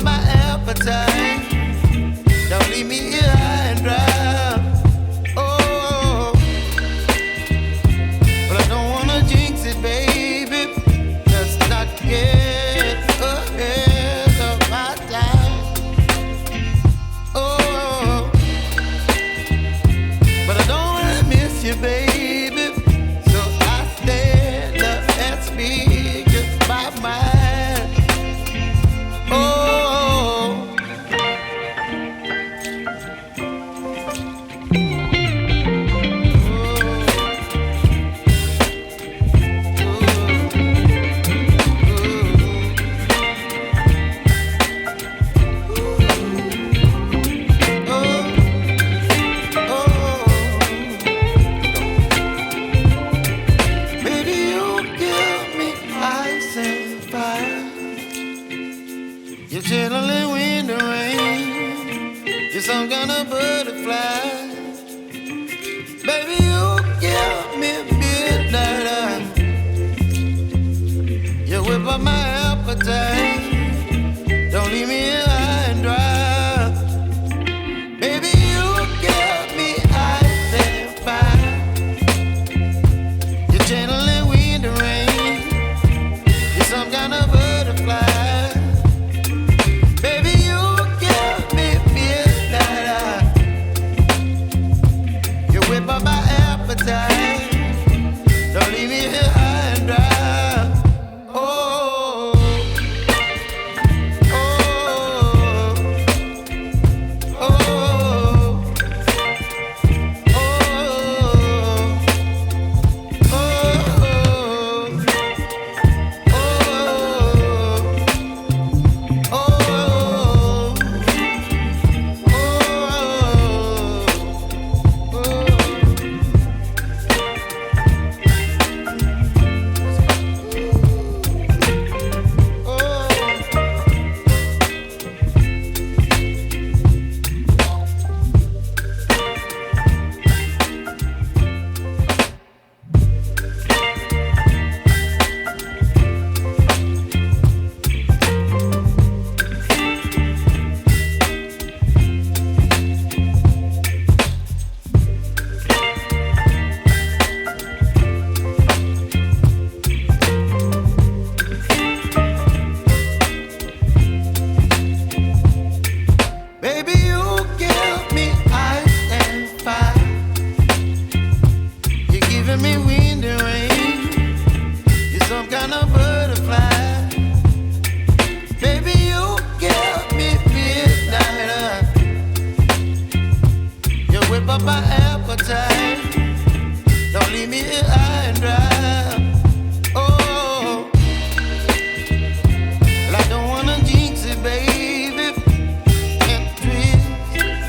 up my appetite. Don't leave me here high and dry. Oh, but I don't wanna jinx it, baby. Let's not get ahead of my time. Oh, but I don't wanna miss you, baby. So I stand up and speak just my mind. Oh. You're chilling in the rain. You're some kind of butterfly. Baby, you give me midnight. You whip up my appetite. Don't leave me here high and dry. Baby, you give me ice and fire. You're channeling wind and rain. You're some kind of butterfly. Whip up my appetite. Don't leave me here high and dry. Oh, oh, oh, oh, me wind and rain. You're some kind of butterfly. Baby, you give me midnight. You whip up my appetite. Don't leave me here high and dry. Oh, well, I don't wanna jinx it, baby, and twist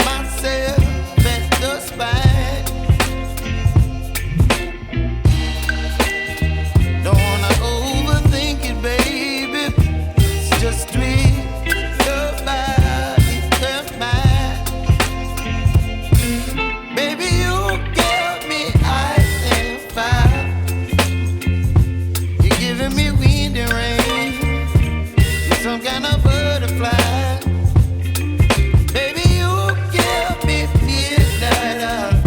myself at the spine. Just tweet your body and mine. Baby, you give me ice and fire. You're giving me wind and rain. You're some kind of butterfly. Baby, you give me midnight.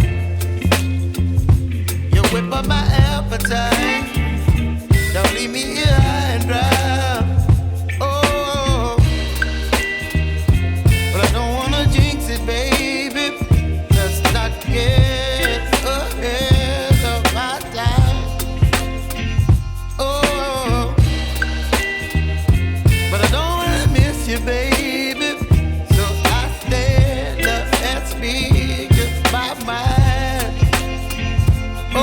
You whip up my appetite. Don't leave me here high and dry. Baby, so I stand up and speak just my mind. Oh,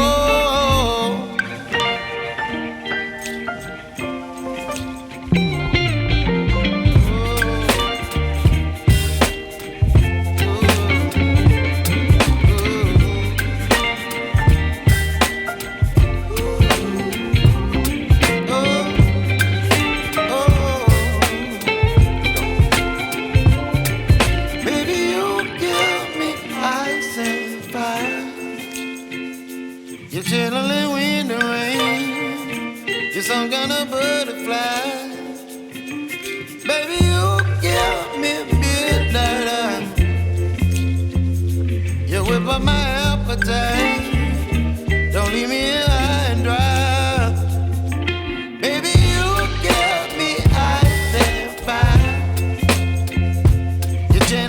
you're chilling in the rain. You're some kind of butterfly. Baby, you give up my appetite.